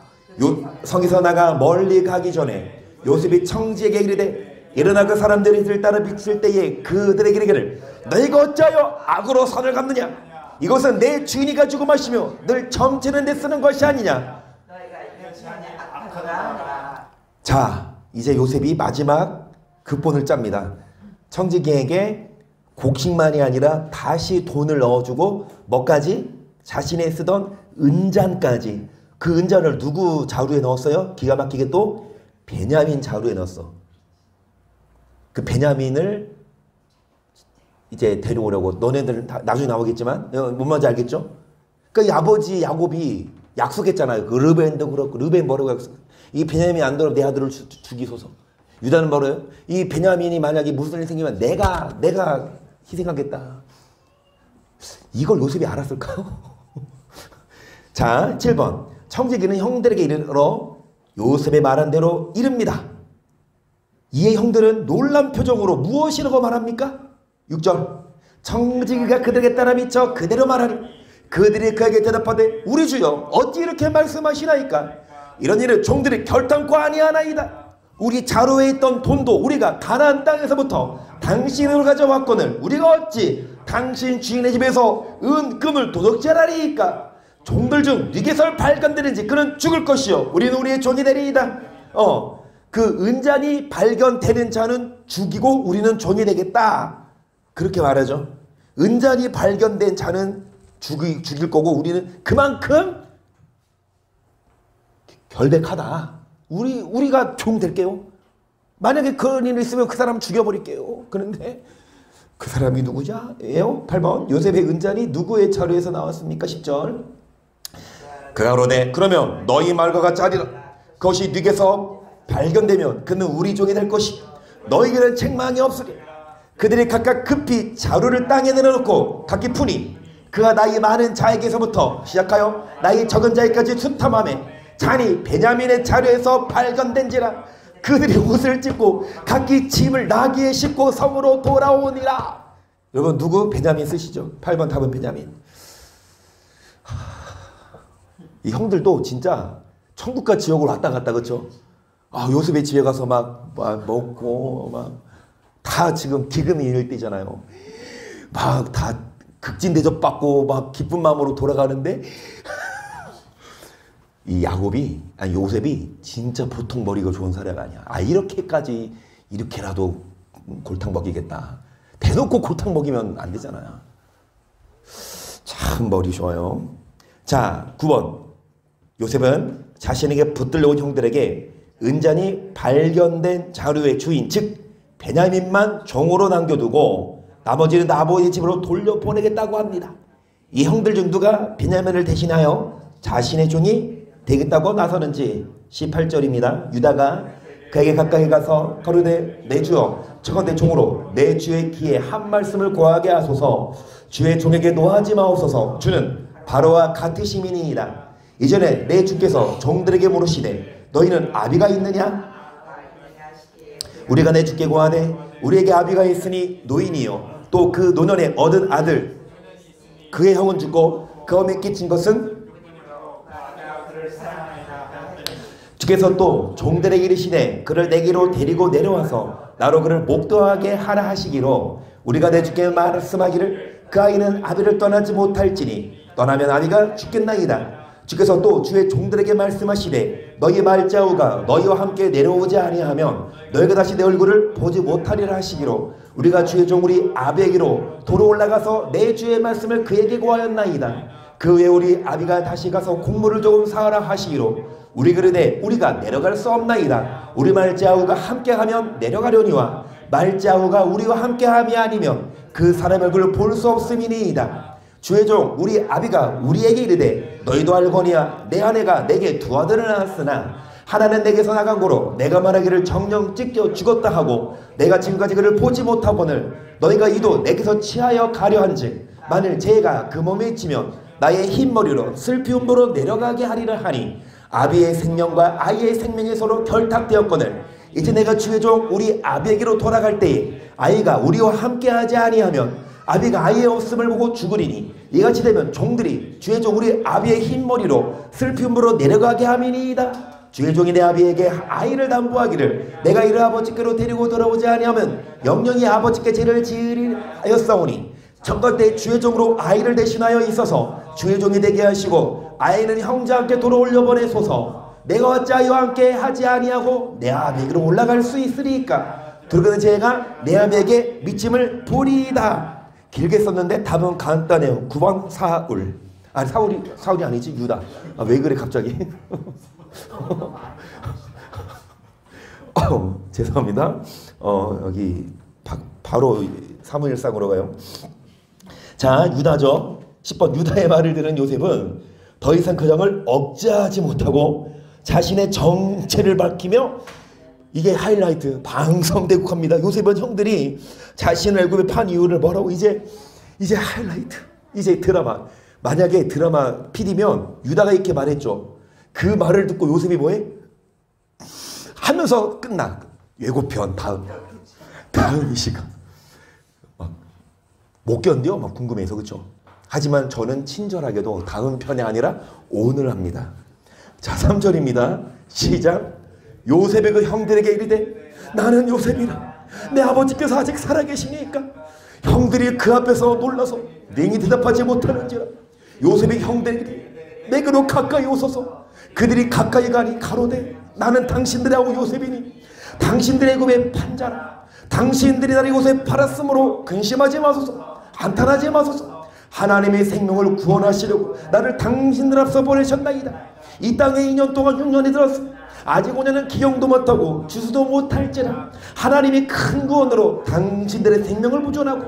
성에서 나가 멀리 가기 전에 요셉이 청지에게 이르되 일어나 그 사람들이 들따라 비칠 때에 그들에게 이르기를 너희가 어찌하여 악으로 선을 갚느냐. 이것은 내 주인이 가지고 마시며 늘 점치는 데 쓰는 것이 아니냐. 너희가 내 주인의 악하다. 자, 이제 요셉이 마지막 급본을 짭니다. 청지기에게 곡식만이 아니라 다시 돈을 넣어주고 뭐까지? 자신이 쓰던 은잔까지. 그 은잔을 누구 자루에 넣었어요? 기가 막히게 또 베냐민 자루에 넣었어. 그 베냐민을 이제 데려오려고. 너네들 나중에 나오겠지만 뭔 말인지 알겠죠? 그러니까 이 아버지 야곱이 약속했잖아요. 그 르벤도 그렇고 르벤 뭐라고 약속. 이 베냐민이 안 돌아 내 아들을 죽이소서. 유다는 뭐래요? 이 베냐민이 만약에 무슨 일이 생기면 내가 희생하겠다. 이걸 요셉이 알았을까요? 자, 7번. 청지기는 형들에게 이르러 요셉의 말한 대로 이릅니다. 이에 형들은 놀란 표정으로 무엇이라고 말합니까? 6절. 청지기가 그들에게 따라 미쳐 그대로 말하니 그들이 그에게 대답하되 우리 주여 어찌 이렇게 말씀하시나이까. 이런 일은 종들이 결단코 아니하나이다. 우리 자루에 있던 돈도 우리가 가나안 땅에서부터 당신으로 가져왔거늘 우리가 어찌 당신 주인의 집에서 은금을 도둑질하리이까. 종들 중 누구에서 발견되는지 그는 죽을 것이요 우리는 우리의 종이 되리이다. 그 은잔이 발견되는 자는 죽이고 우리는 종이 되겠다. 그렇게 말하죠. 은잔이 발견된 자는 죽일 거고 우리는 그만큼 결백하다. 우리가 종 될게요. 만약에 그런 일이 있으면 그 사람 죽여버릴게요. 그런데 그 사람이 누구냐? 예요? 8번. 요셉의 은잔이 누구의 자루에서 나왔습니까? 10절. 그가 그러되 그러면 너희 말과 같이 하리라. 그것이 네게서 발견되면 그는 우리 종이 될 것이 너희에게는 책망이 없으리. 그들이 각각 급히 자루를 땅에 내려놓고 각기 푸니 그가 나이 많은 자에게서부터 시작하여 나이 적은 자에까지 수탐하며 잔이 베냐민의 자루에서 발견된지라. 그들이 옷을 찢고 각기 짐을 나귀에 싣고 성으로 돌아오니라. 여러분 누구? 베냐민 쓰시죠? 8번 답은 베냐민. 이 형들도 진짜 천국과 지옥을 왔다 갔다. 그렇죠? 요셉의 집에 가서 막 먹고 막 다 지금 기금이 있을 때잖아요. 막 다 극진 대접 받고 막 기쁜 마음으로 돌아가는데 이 요셉이 진짜 보통 머리가 좋은 사람이 아니야. 이렇게라도 골탕 먹이겠다. 대놓고 골탕 먹이면 안 되잖아요. 참 머리 좋아요. 자, 9번. 요셉은 자신에게 붙들려온 형들에게 은잔이 발견된 자루의 주인 즉 베냐민만 종으로 남겨두고 나머지는 아버지 집으로 돌려보내겠다고 합니다. 이 형들 중 누가 베냐민을 대신하여 자신의 종이 되겠다고 나서는지 18절입니다. 유다가 그에게 가까이 가서 거르되 내 주여 청컨대 종으로 내 주의 귀에 한 말씀을 고하게 하소서. 주의 종에게 노하지 마옵소서. 주는 바로와 같으심이니이다. 이전에 내 주께서 종들에게 물으시되 너희는 아비가 있느냐? 우리가 내 주께 고하되 우리에게 아비가 있으니 노인이요 또 그 노년에 얻은 아들 그의 형은 죽고 그 엄에 끼친 것은 주께서 또 종들에게 이르시되 그를 내게로 데리고 내려와서 나로 그를 목도하게 하라 하시기로 우리가 내 주께 말씀하기를 그 아이는 아비를 떠나지 못할지니 떠나면 아비가 죽겠나이다. 주께서 또 주의 종들에게 말씀하시되 너희 말자우가 너희와 함께 내려오지 아니하면 너희가 다시 내 얼굴을 보지 못하리라 하시기로 우리가 주의 종 우리 아비에게로 도로 올라가서 내 주의 말씀을 그에게 고하였나이다. 그 후에 우리 아비가 다시 가서 곡물을 조금 사하라 하시기로 우리 그르되 우리가 내려갈 수 없나이다. 우리 말자우가 함께하면 내려가려니와 말자우가 우리와 함께함이 아니면 그 사람의 얼굴을 볼 수 없음이니이다. 주의 종 우리 아비가 우리에게 이르되 너희도 알거니와 내 아내가 내게 두 아들을 낳았으나 하나는 내게서 나간 고로 내가 말하기를 정령 찢겨 죽었다 하고 내가 지금까지 그를 보지 못하거늘 너희가 이도 내게서 취하여 가려 한즉 만일 죄가 그 몸에 있지면 나의 흰머리로 슬피움으로 내려가게 하리라 하니 아비의 생명과 아이의 생명이 서로 결탁되었거늘 이제 내가 주의 종 우리 아비에게로 돌아갈 때에 아이가 우리와 함께하지 아니하면 아비가 아이의 없음을 보고 죽으리니 이같이 되면 종들이 주의 종 우리 아비의 흰머리로 슬픔으로 내려가게 함이니이다. 주의 종이 내 아비에게 아이를 담보하기를 내가 이를 아버지께로 데리고 돌아오지 아니하면 영영이 아버지께 죄를 지으리 하였사오니 정갈 때 주의 종으로 아이를 대신하여 있어서 주의 종이 되게 하시고 아이는 형제와 함께 돌아올려 보내소서. 내가 어찌 아이와 함께 하지 아니하고 내 아비에게로 올라갈 수 있으리까. 들어가는 제가 내 아비에게 믿음을 보리이다. 길게 썼는데 답은 간단해요. 9번 사울. 아니 사울이 아니지 유다. 아, 왜 그래 갑자기? 죄송합니다. 여기 바로 사무엘상으로 가요. 자, 유다죠. 10번 유다의 말을 들은 요셉은 더 이상 그 정을 억제하지 못하고 자신의 정체를 밝히며 이게 하이라이트 방성대국합니다. 요셉은 형들이 자신을 애굽에 판 이유를 뭐라고 이제 하이라이트 이제 드라마. 만약에 드라마 PD면 유다가 이렇게 말했죠. 그 말을 듣고 요셉이 뭐해? 하면서 끝나. 예고편 다음 이 시간 못 견뎌 막 궁금해서 그렇죠. 하지만 저는 친절하게도 다음 편이 아니라 오늘 합니다. 자 3절입니다. 시작. 요셉의 그 형들에게 이르되 나는 요셉이라 내 아버지께서 아직 살아계시니까. 형들이 그 앞에서 놀라서 능히 대답하지 못하는지라. 요셉의 형들에게 내게로 가까이 오소서. 그들이 가까이 가니 가로되 나는 당신들하고 요셉이니 당신들의 애굽의 판자라. 당신들이 나를 요셉 팔았으므로 근심하지 마소서. 한탄하지 마소서. 하나님의 생명을 구원하시려고 나를 당신들 앞서 보내셨나이다. 이 땅에 2년 동안 6년이 들었으니 아직 5년은 기용도 못하고 주수도 못할지라. 하나님이 큰 구원으로 당신들의 생명을 보존하고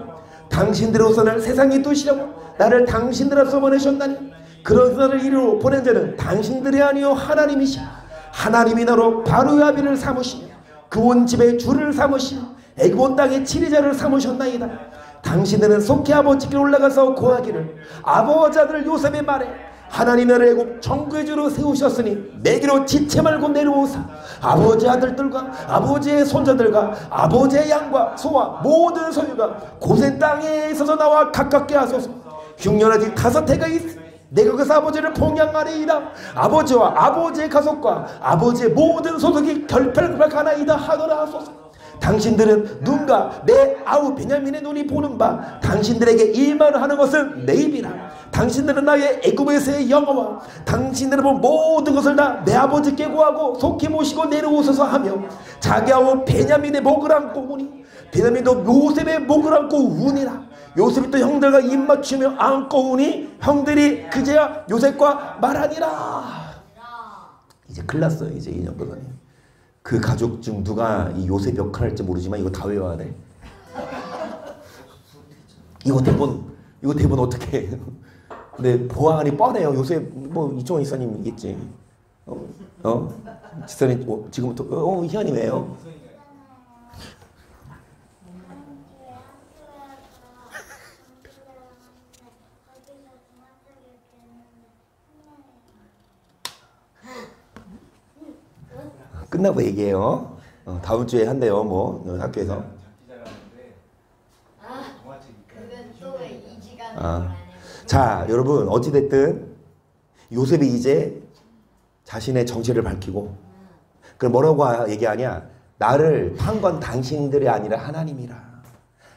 당신들의 우선을 세상에 두시려고 나를 당신들 앞서 보내셨나니 그런 나를 이리로 보낸 자는 당신들이 아니요 하나님이시라. 하나님이 나로 바로의 아비를 삼으시며 그 온 집의 주를 삼으시며 애굽 온 땅의 치리자를 삼으셨나이다. 당신들은 속히 아버지께 올라가서 고하기를 아버지 아들 요셉의 말에 하나님이 나를 애굽 정구의 주로 세우셨으니 내게로 지체 말고 내려오사 아버지 아들들과 아버지의 손자들과 아버지의 양과 소와 모든 소유가 고센 땅에 있어서 나와 가깝게 하소서. 흉년아직 5해가 있으니 내가 그래서 아버지를 봉양하리이다. 아버지와 아버지의 가족과 아버지의 모든 소속이 결팔가나이다 하더라 하소서. 당신들은 눈과 내 아우 베냐민의 눈이 보는 바 당신들에게 일만 하는 것은 내 입이라. 당신들은 나의 애굽에서의 영어와 당신들은 본 모든 것을 다 내 아버지께 구하고 속히 모시고 내려오소서 하며 자기 아우 베냐민의 목을 안고 우니 베냐민도 요셉의 목을 안고 우니라. 요셉이 또 형들과 입맞추며 안고 우니 형들이 그제야 요셉과 말하니라. 이제 큰일 났어요. 이제 2년 동안에 그 가족 중 누가 이 요셉 역할을 할지 모르지만 이거 다 외워야 돼. 이거 대본 어떻게 해? 근데 보안이 뻔해요. 요셉 뭐 이종원 이사님이겠지. 지사님 지금부터 희한이 왜요? 끝나고 얘기해요. 다음 주에 한대요. 뭐 학교에서. 자 여러분 어찌됐든 요셉이 이제 자신의 정체를 밝히고 그럼 뭐라고 얘기하냐. 나를 판 건 당신들이 아니라 하나님이라.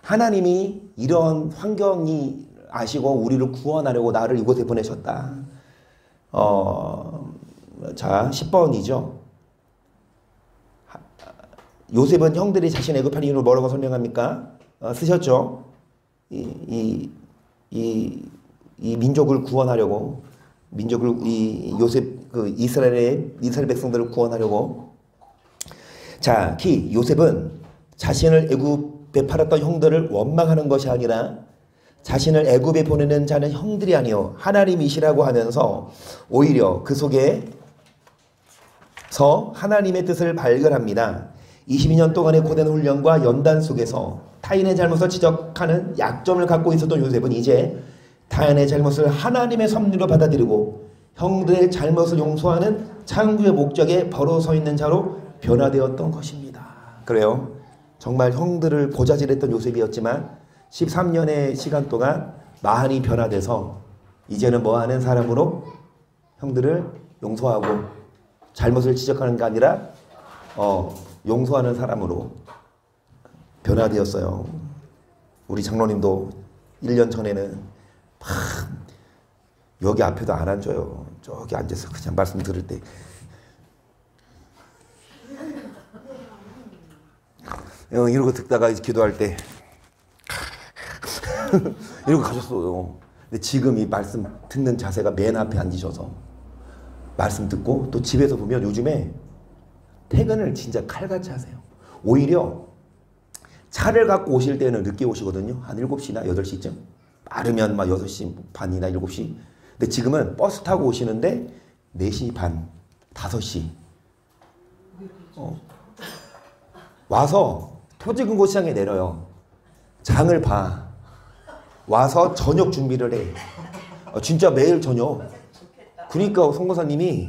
하나님이 이런 환경이 아시고 우리를 구원하려고 나를 이곳에 보내셨다. 자 10번이죠. 요셉은 형들이 자신의 애굽 이유를 뭐라고 설명합니까? 쓰셨죠? 이 민족을 구원하려고 요셉 이스라엘 백성들을 구원하려고. 자, 요셉은 자신을 애굽에 팔았던 형들을 원망하는 것이 아니라 자신을 애굽에 보내는 자는 형들이 아니요 하나님이시라고 하면서 오히려 그 속에서 하나님의 뜻을 발견합니다. 22년 동안의 고된 훈련과 연단 속에서 타인의 잘못을 지적하는 약점을 갖고 있었던 요셉은 이제 타인의 잘못을 하나님의 섭리로 받아들이고 형들의 잘못을 용서하는 창조의 목적에 바로 서 있는 자로 변화되었던 것입니다. 그래요. 정말 형들을 보자질했던 요셉이었지만 13년의 시간 동안 많이 변화돼서 이제는 뭐 하는 사람으로 형들을 용서하고 잘못을 지적하는 게 아니라 용서하는 사람으로 변화되었어요. 우리 장로님도 1년 전에는 막 여기 앞에도 안 앉아요. 저기 앉아서 그냥 말씀 들을 때 이러고 듣다가 기도할 때 이러고 가셨어요. 근데 지금 이 말씀 듣는 자세가 맨 앞에 앉으셔서 말씀 듣고 또 집에서 보면 요즘에 퇴근을 진짜 칼같이 하세요. 오히려 차를 갖고 오실 때는 늦게 오시거든요. 한 7시나 8시쯤. 빠르면 막 6시 반이나 7시. 근데 지금은 버스 타고 오시는데 4시 반, 5시. 와서 토지금고시장에 내려요. 장을 봐. 와서 저녁 준비를 해. 진짜 매일 저녁. 그러니까 송고사님이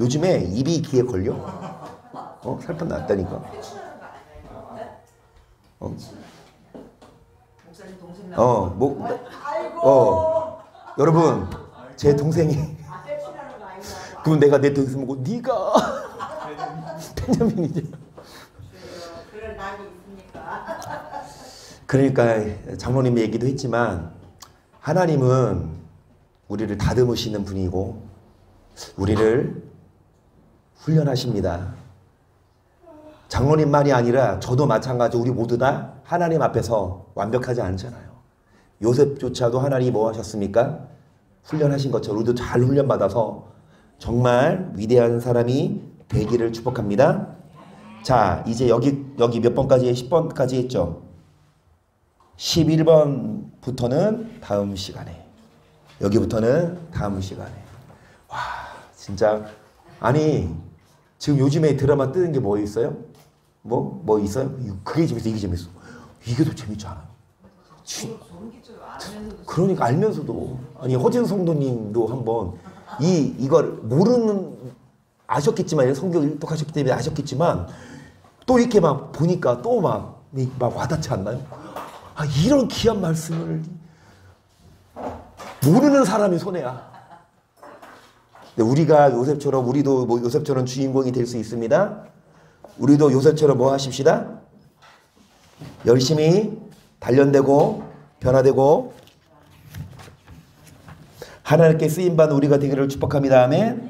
요즘에 입이 귀에 걸려. 살판 났다니까. 목사님 동생 여러분 제 동생이 그럼 내가 내 동생 보고 네가 베냐민이지. 그런 낙이 있습니까? 그러니까 장로님 얘기도 했지만 하나님은 우리를 다듬으시는 분이고 우리를 훈련하십니다. 장로님만이 아니라 저도 마찬가지 우리 모두 다 하나님 앞에서 완벽하지 않잖아요. 요셉조차도 하나님이 뭐 하셨습니까? 훈련하신 것처럼 우리도 잘 훈련받아서 정말 위대한 사람이 되기를 축복합니다. 자, 이제 여기 몇 번까지 10번까지 했죠. 11번부터는 다음 시간에. 여기부터는 다음 시간에. 와, 진짜 아니 지금 요즘에 드라마 뜨는 게 뭐 있어요? 뭐 있어요? 그게 재밌어, 이게 재밌어. 이게 더 재밌지 않아요? 그러니까 알면서도 아니 허진 성도님도 한번 이걸 모르는 아셨겠지만 성경 일독하셨기 때문에 아셨겠지만 또 이렇게 막 보니까 또 막 와닿지 않나요? 아, 이런 귀한 말씀을 모르는 사람이 손해야. 우리가 요셉처럼 우리도 뭐 요셉처럼 주인공이 될 수 있습니다. 우리도 요셉처럼 뭐 하십시다. 열심히 단련되고 변화되고 하나님께 쓰임받는 우리가 되기를 축복합니다. 아멘.